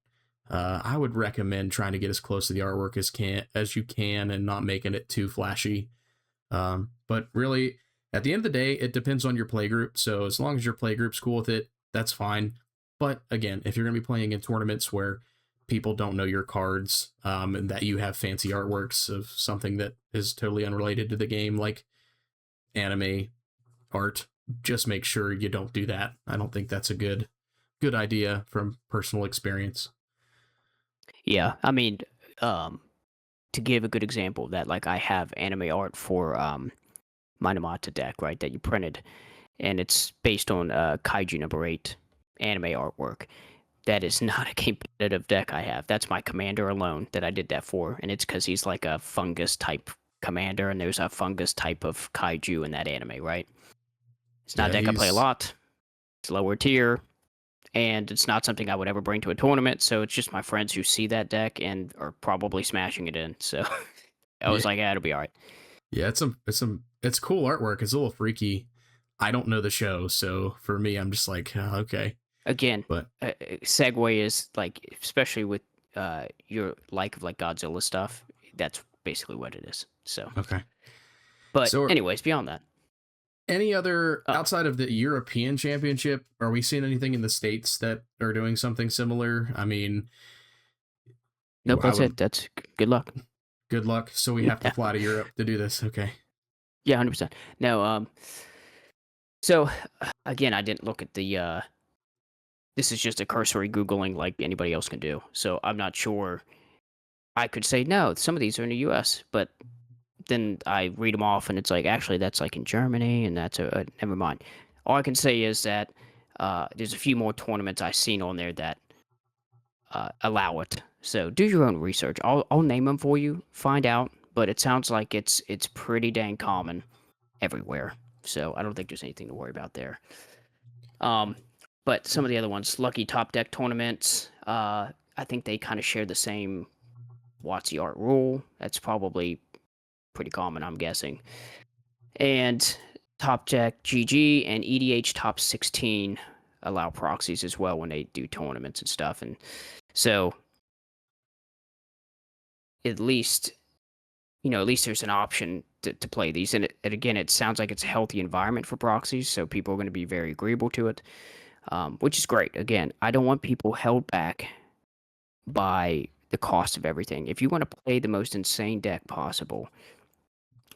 I would recommend trying to get as close to the artwork as you can, and not making it too flashy. But really, at the end of the day, it depends on your play group. So as long as your play group's cool with it, that's fine. But again, if you're going to be playing in tournaments where people don't know your cards, and that you have fancy artworks of something that is totally unrelated to the game, like anime art, just make sure you don't do that. I don't think that's a good idea from personal experience. Yeah, I mean, to give a good example of that, like I have anime art for my Namata deck, right, that you printed, and it's based on Kaiju number 8 anime artwork. That is not a competitive deck I have. That's my commander alone that I did that for, and it's because he's like a fungus type commander, and there's a fungus type of Kaiju in that anime, right? It's not a Yeah, deck I play a lot. It's lower tier, and it's not something I would ever bring to a tournament, so it's just my friends who see that deck and are probably smashing it in. So I was yeah, like, it'll be all right. yeah. It's cool artwork. It's a little freaky. I don't know the show, so for me, I'm just like, okay. Again, But segue is like, especially with your like of like Godzilla stuff, that's basically what it is. So, okay. but So anyways, beyond that, any other, uh, outside of the European Championship, are we seeing anything in the States that are doing something similar? I mean, nope, I that's would, it. That's good luck. good luck. So we have to Yeah, fly to Europe to do this. Okay. yeah, 100%. No, so again, I didn't look at the. This is just a cursory googling like anybody else can do. So I'm not sure. I could say no. Some of these are in the U.S., but then I read them off, and it's like actually that's like in Germany, and that's a never mind. All I can say is that there's a few more tournaments I've seen on there that allow it. So do your own research. I'll name them for you, find out. But it sounds like it's pretty dang common everywhere. So I don't think there's anything to worry about there. Um, but some of the other ones, Lucky Top Deck tournaments, I think they kind of share the same WotC art rule. That's probably pretty common, I'm guessing. And Top Deck GG and EDH Top 16 allow proxies as well when they do tournaments and stuff. And so at least, at least there's an option to play these. And again, it sounds like it's a healthy environment for proxies, so people are going to be very agreeable to it, which is great. Again, I don't want people held back by the cost of everything. If you want to play the most insane deck possible,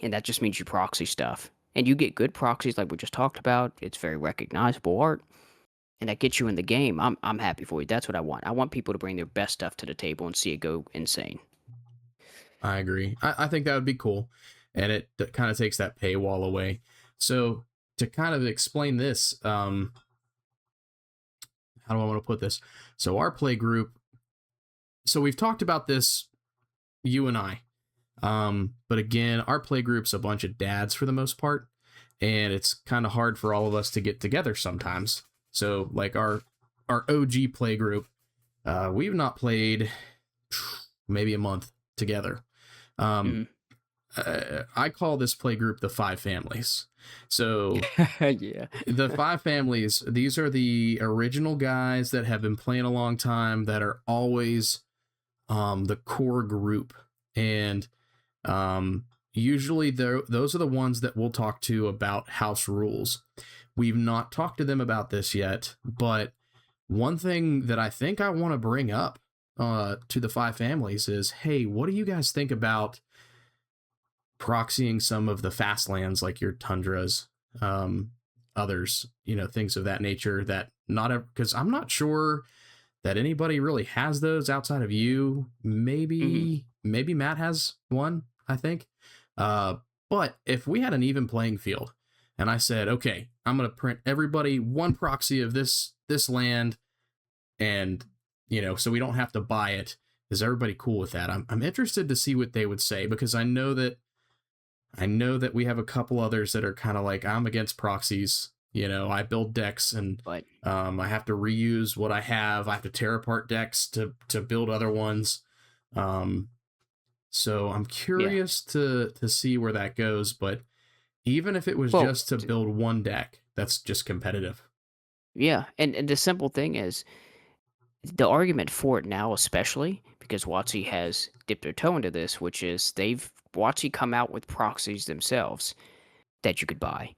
and that just means you proxy stuff, and you get good proxies like we just talked about, it's very recognizable art, and that gets you in the game, I'm happy for you. That's what I want. I want people to bring their best stuff to the table and see it go insane. I agree. I think that would be cool. And it kind of takes that paywall away. So to kind of explain this, how do I want to put this? So our play group, so we've talked about this, you and I. But again, our play group's a bunch of dads for the most part. And it's kind of hard for all of us to get together sometimes. So like our OG play group, we've not played maybe a month together. I call this play group the Five Families. So Yeah. the Five Families, these are the original guys that have been playing a long time, that are always the core group. And usually those are the ones that we'll talk to about house rules. We've not talked to them about this yet, but one thing that I think I want to bring up to the Five Families is, hey, what do you guys think about proxying some of the fast lands like your tundras, others, things of that nature, that because I'm not sure that anybody really has those outside of you. Maybe Matt has one, I think. But if we had an even playing field and I said, okay, I'm going to print everybody one proxy of this land, and so we don't have to buy it, is everybody cool with that? I'm interested to see what they would say, because I know that we have a couple others that are kind of like, I'm against proxies. I build decks, and But I have to reuse what I have. I have to tear apart decks to build other ones. So I'm curious to see where that goes. But even if it was just to build one deck, that's just competitive. Yeah, and the simple thing is, the argument for it now, especially because WotC has dipped their toe into this, which is WotC come out with proxies themselves that you could buy.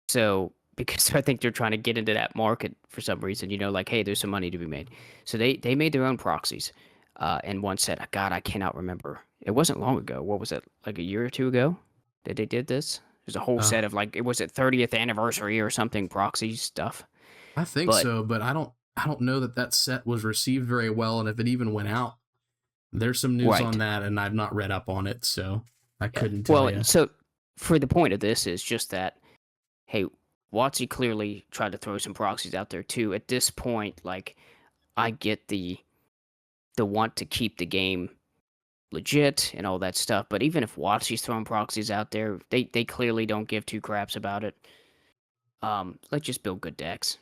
So because I think they're trying to get into that market for some reason, like, hey, there's some money to be made. So they made their own proxies. And one said, God, I cannot remember. It wasn't long ago. What was it, like a year or two ago that they did this? There's a whole set of, like, it was at 30th anniversary or something, proxy stuff. I think so, but I don't know that set was received very well, and if it even went out. There's some news on that, and I've not read up on it, so I couldn't tell you. So for the point of this is just that, hey, WotC clearly tried to throw some proxies out there too. At this point, like, I get the want to keep the game legit and all that stuff, but even if WotC's throwing proxies out there, they clearly don't give two craps about it. Let's just build good decks.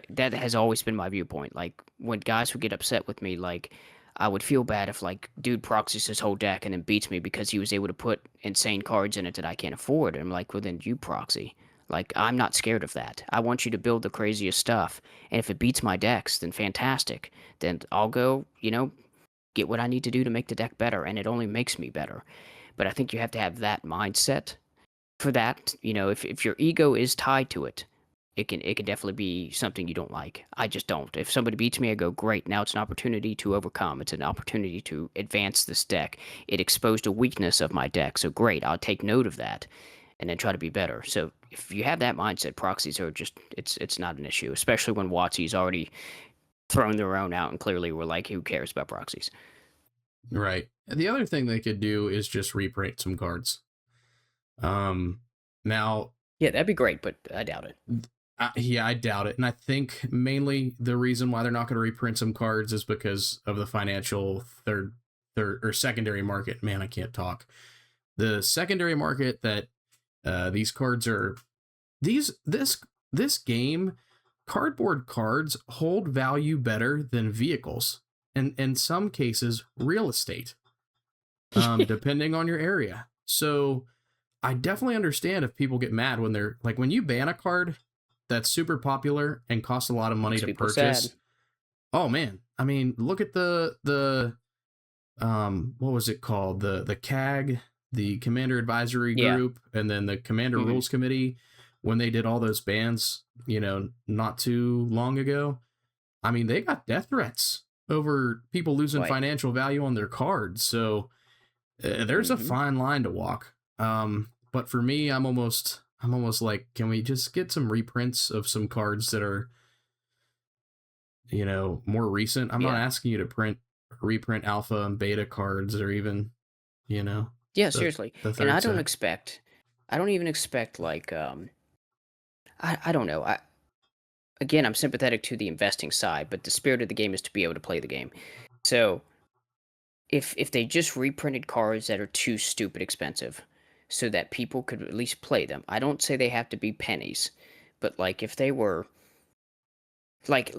That has always been my viewpoint. Like, when guys would get upset with me, like, I would feel bad if, like, dude proxies his whole deck and then beats me because he was able to put insane cards in it that I can't afford. And I'm like, well, then you proxy. Like, I'm not scared of that. I want you to build the craziest stuff. And if it beats my decks, then fantastic. Then I'll go, get what I need to do to make the deck better. And it only makes me better. But I think you have to have that mindset for that. If your ego is tied to it, it can definitely be something you don't like. I just don't. If somebody beats me, I go, great, now it's an opportunity to overcome. It's an opportunity to advance this deck. It exposed a weakness of my deck, so great, I'll take note of that and then try to be better. So if you have that mindset, proxies are just, it's not an issue, especially when WotC's already thrown their own out and clearly we're like, who cares about proxies? Right. The other thing they could do is just reprint some cards. Now, yeah, that'd be great, but I doubt it. Yeah, I doubt it. And I think mainly the reason why they're not going to reprint some cards is because of the financial third or secondary market. Man, I can't talk. The secondary market that these cards are these this game cardboard cards hold value better than vehicles and in some cases real estate, depending on your area. So I definitely understand if people get mad when they're like, when you ban a card that's super popular and costs a lot of money Makes to people sad. purchase. Oh man, I mean, look at the what was it called, the CAG, the Commander Advisory Yeah. Group, and then the Commander Hmm. Rules Committee, when they did all those bans, not too long ago. I mean, they got death threats over people losing Right. financial value on their cards. So there's a Hmm. fine line to walk. But for me, I'm almost like, can we just get some reprints of some cards that are, more recent? I'm not Yeah. asking you to reprint alpha and beta cards or even, you know, Yeah, the seriously. the And third set. I don't even expect like I don't know. Again, I'm sympathetic to the investing side, but the spirit of the game is to be able to play the game. So if they just reprinted cards that are too stupid expensive so that people could at least play them. I don't say they have to be pennies, but like if they were like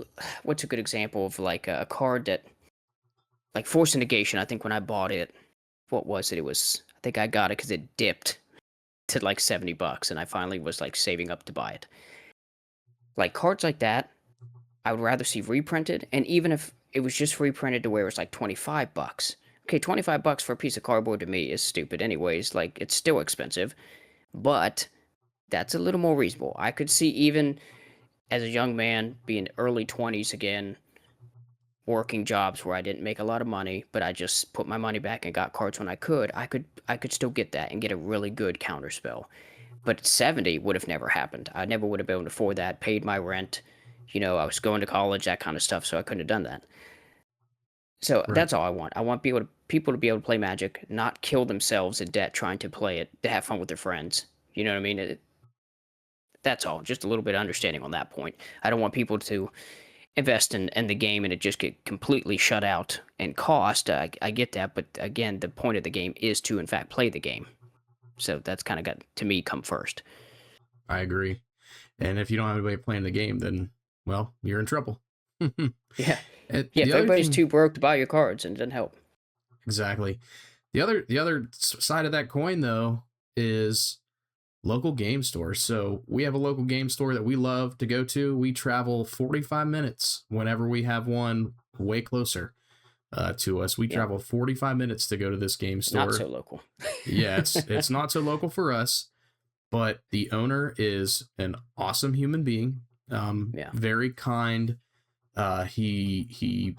what's a good example of like a card that like Force of Negation, I think when I bought it, what was it? It was I think I got it cuz it dipped to like $70 and I finally was like saving up to buy it. Like cards like that, I would rather see reprinted, and even if it was just reprinted to where it's like $25. Okay, $25 for a piece of cardboard to me is stupid anyways, like it's still expensive, but that's a little more reasonable. I could see even as a young man being early 20s again, working jobs where I didn't make a lot of money, but I just put my money back and got cards when I could still get that and get a really good counter spell. But 70 would have never happened. I never would have been able to afford that, paid my rent. I was going to college, that kind of stuff, so I couldn't have done that. So Right. that's all I want. I want people to be able to play Magic, not kill themselves in debt trying to play it, to have fun with their friends. You know what I mean? That's all. Just a little bit of understanding on that point. I don't want people to invest in the game and it just get completely shut out and cost. I get that, but again, the point of the game is to in fact play the game. So that's kind of got to me come first. I agree. And if you don't have anybody playing the game, then, well, you're in trouble. And Yeah, yeah. the If other everybody's thing, too broke to buy your cards, and it doesn't help. exactly. The other side of that coin, though, is local game stores. So we have a local game store that we love to go to. We travel 45 minutes whenever we have one way closer to us. We Yeah, travel 45 minutes to go to this game not so store. local. Yeah, it's not so local for us, but the owner is an awesome human being. Yeah. Very kind. He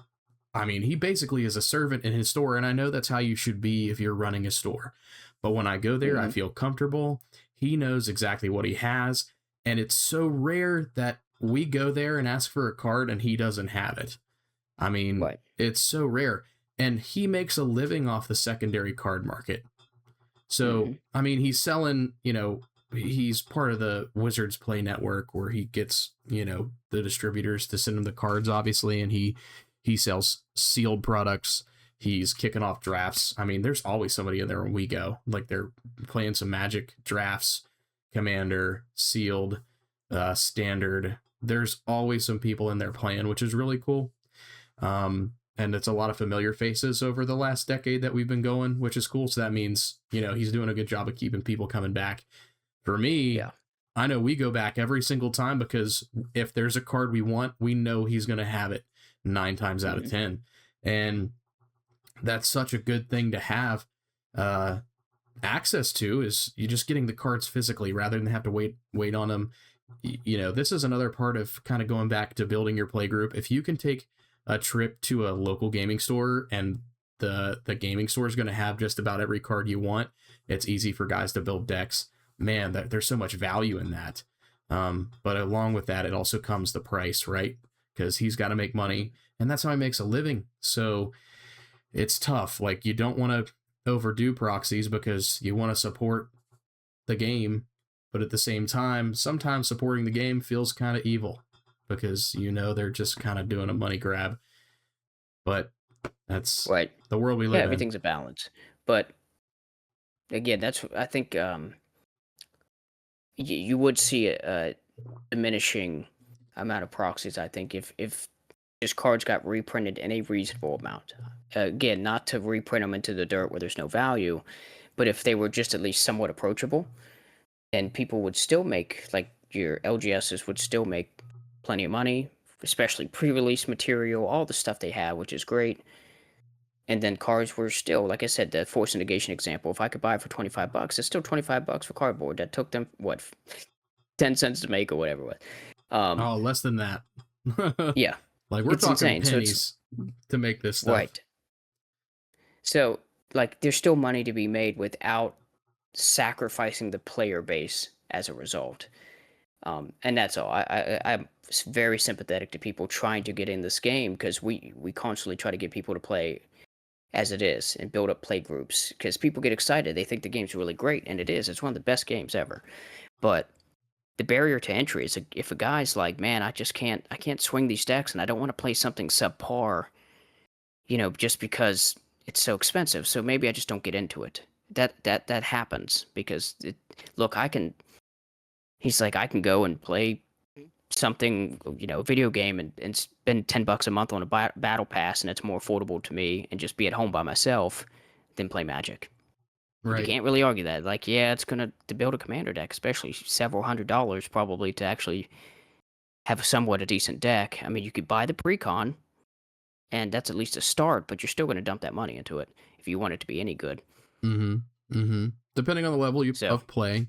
I mean, he basically is a servant in his store, and I know that's how you should be if you're running a store. But when I go there, I Hmm. feel comfortable. He knows exactly what he has, and it's so rare that we go there and ask for a card and he doesn't have it. I mean, Right. it's so rare. And he makes a living off the secondary card market. So, Hmm. I mean, he's selling, he's part of the Wizards Play Network where he gets, the distributors to send him the cards, obviously, and he sells sealed products. He's kicking off drafts. I mean, there's always somebody in there when we go. Like they're playing some Magic drafts, Commander, sealed, standard. There's always some people in there playing, which is really cool. And it's a lot of familiar faces over the last decade that we've been going, which is cool. So that means, he's doing a good job of keeping people coming back. For me, Yeah. I know we go back every single time because if there's a card we want, we know he's going to have it 9 times out of Hmm. 10. And that's such a good thing to have uh, access to, is you just getting the cards physically rather than have to wait on them. This is another part of kind of going back to building your play group. If you can take a trip to a local gaming store and the gaming store is going to have just about every card you want, it's easy for guys to build decks. Man, there's so much value in that. But along with that, it also comes the price, right? Because he's got to make money, and that's how he makes a living. So it's tough. Like, you don't want to overdo proxies because you want to support the game, but at the same time, sometimes supporting the game feels kind of evil because they're just kind of doing a money grab. But that's Right. the world we Yeah, live in. everything's a balance. But again, I think you would see a diminishing amount of proxies. I think if just cards got reprinted in a reasonable amount. Again, not to reprint them into the dirt where there's no value, but if they were just at least somewhat approachable, and people would still make, like, your LGSs would still make plenty of money, especially pre-release material, all the stuff they have, which is great. And then cards were still, like I said, the force negation example. If I could buy it for $25, it's still $25 for cardboard. That took them what, 10 cents to make or whatever it was. Oh, less than that. Yeah, Like we're it's talking insane. So it's pennies to make this stuff. right. So, like, there's still money to be made without sacrificing the player base as a result. And that's all. I'm very sympathetic to people trying to get in this game because we constantly try to get people to play as it is and build up play groups because people get excited. They think the game's really great, and it is. It's one of the best games ever. But the barrier to entry is if a guy's like, man, I can't swing these decks, and I don't want to play something subpar, just because it's so expensive. So maybe I just don't get into it. That happens because look, he's like, I can go and play something, video game and spend $10 a month on a battle pass, and it's more affordable to me and just be at home by myself than play Magic. You Right. can't really argue that. Like, yeah, it's gonna to build a commander deck, especially several $100s probably to actually have somewhat a decent deck. I mean, you could buy the precon, and that's at least a start, but you're still gonna dump that money into it if you want it to be any good. Depending on the level So, of play,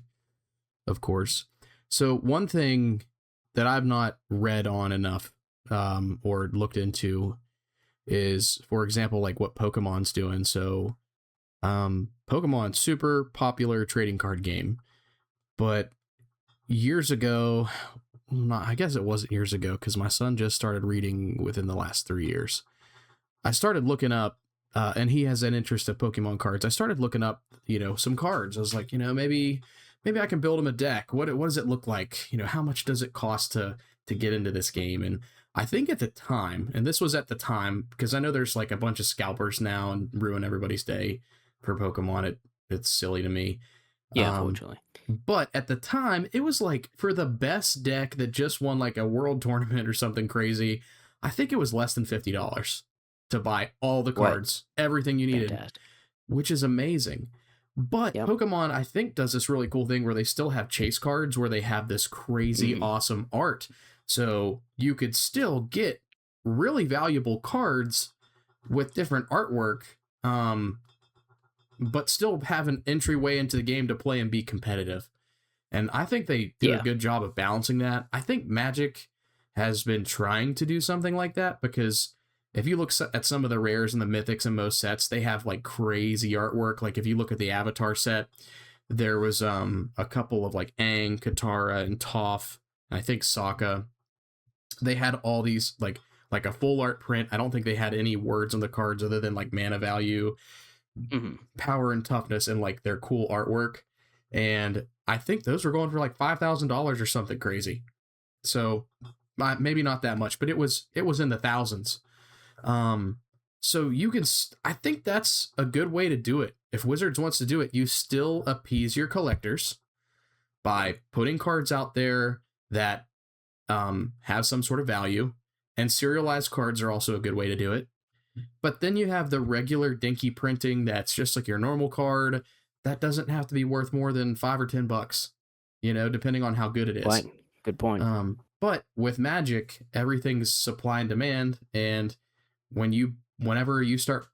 of course. So one thing that I've not read on enough or looked into is, for example, like what Pokemon's doing. So Pokemon's super popular trading card game, but years ago, I guess it wasn't years ago because my son just started reading within the last 3 years. I started looking up, and he has an interest in Pokemon cards. I started looking up, some cards. I was like, maybe I can build him a deck. What does it look like? How much does it cost to get into this game? And I think at the time, and this was at the time, because I know there's like a bunch of scalpers now and ruin everybody's day for Pokemon. It's silly to me. yeah, Um, unfortunately. but at the time, it was like for the best deck that just won like a world tournament or something crazy, I think it was less than $50 to buy all the Right. cards, everything you needed, Fantastic. which is amazing. But Yep. Pokemon, I think, does this really cool thing where they still have chase cards where they have this crazy awesome art. So you could still get really valuable cards with different artwork, but still have an entryway into the game to play and be competitive. And I think they do a Yeah. good job of balancing that. I think Magic has been trying to do something like that because if you look at some of the rares and the mythics in most sets, they have like crazy artwork. Like if you look at the Avatar set, there was a couple of like Aang, Katara, and Toph, and I think Sokka. They had all these like a full art print. I don't think they had any words on the cards other than like mana value, hmm power, and toughness, and like their cool artwork. And I think those were going for like $5,000 or something crazy. So maybe not that much, but it was in the thousands. So you can, I think that's a good way to do it. If Wizards wants to do it, you still appease your collectors by putting cards out there that have some sort of value, and serialized cards are also a good way to do it. But then you have the regular dinky printing that's just like your normal card that doesn't have to be worth more than $5 or $10, depending on how good it is. Right. Good point. But with Magic, everything's supply and demand, and whenever you start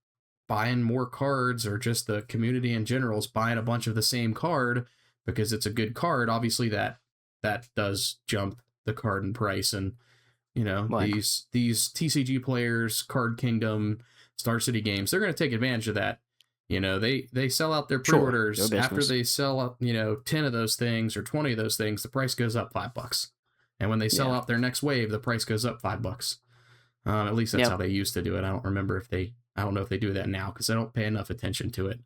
buying more cards, or just the community in general is buying a bunch of the same card because it's a good card, obviously that does jump the card in price. And Right. these TCG players, Card Kingdom, Star City Games, they're going to take advantage of that. They sell out their Sure. pre-orders. Their After business. they sell out 10 of those things or 20 of those things, the price goes up $5. And when they sell Yeah. out their next wave, the price goes up $5. At least that's Yep. how they used to do it. I don't know if they do that now because I don't pay enough attention to it.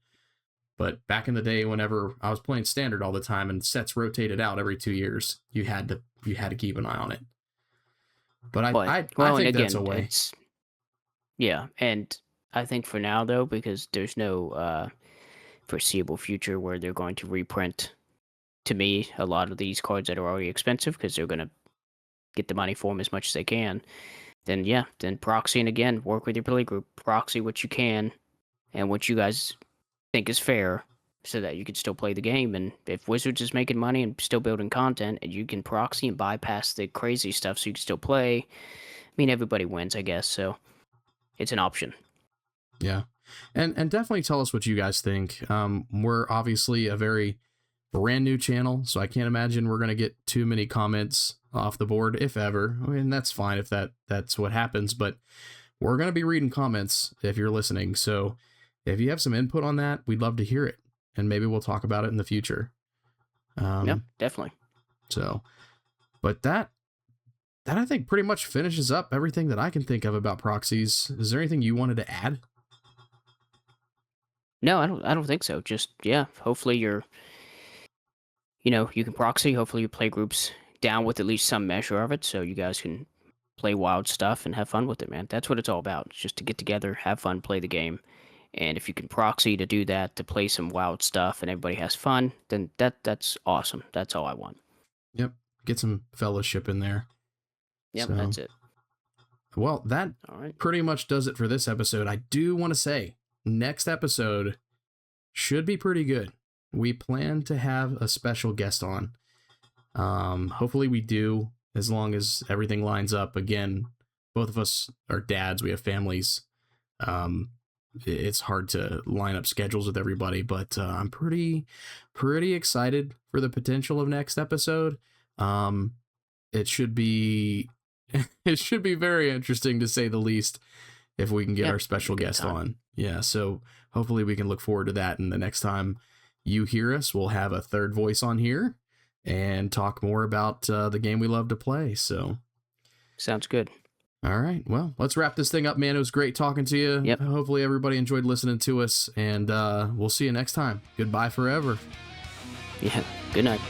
But back in the day, whenever I was playing standard all the time and sets rotated out every 2 years, you had to keep an eye on it. But But I well, and think that's a again, way. it's yeah, and I think for now though, because there's no foreseeable future where they're going to reprint to me a lot of these cards that are already expensive because they're going to get the money for them as much as they can. Then yeah, then proxy, and again, work with your play group, proxy what you can and what you guys think is fair, so that you can still play the game. And if Wizards is making money and still building content, and you can proxy and bypass the crazy stuff so you can still play, I mean everybody wins, I guess. So it's an option. Yeah, and definitely tell us what you guys think. We're obviously a very brand new channel, so I can't imagine we're gonna get too many comments off the board, if ever. I mean, that's fine if that's what happens, but we're gonna be reading comments if you're listening. So if you have some input on that, we'd love to hear it, and maybe we'll talk about it in the future. Yeah, definitely. So, but that I think pretty much finishes up everything that I can think of about proxies. Is there anything you wanted to add? No, I don't think so. Just yeah, hopefully you can proxy. Hopefully your play groups down with at least some measure of it, so you guys can play wild stuff and have fun with it, man. That's what it's all about. It's just to get together, have fun, play the game. And if you can proxy to do that, to play some wild stuff and everybody has fun, then that's awesome. That's all I want. Yep, get some fellowship in there. Yep, So, that's it. well, that All right. pretty much does it for this episode. I do want to say, next episode should be pretty good. We plan to have a special guest on. Hopefully we do, as long as everything lines up. Again, both of us are dads. We have families. It's hard to line up schedules with everybody, but I'm pretty excited for the potential of next episode. It should be it should be very interesting, to say the least, if we can get our special guest on. Yeah, so hopefully we can look forward to that. And the next time you hear us, we'll have a third voice on here and talk more about the game we love to play. So Sounds good. all right, well, let's wrap this thing up, man. It was great talking to you. Yep. Hopefully everybody enjoyed listening to us, and we'll see you next time. Goodbye forever. Yeah. Good night.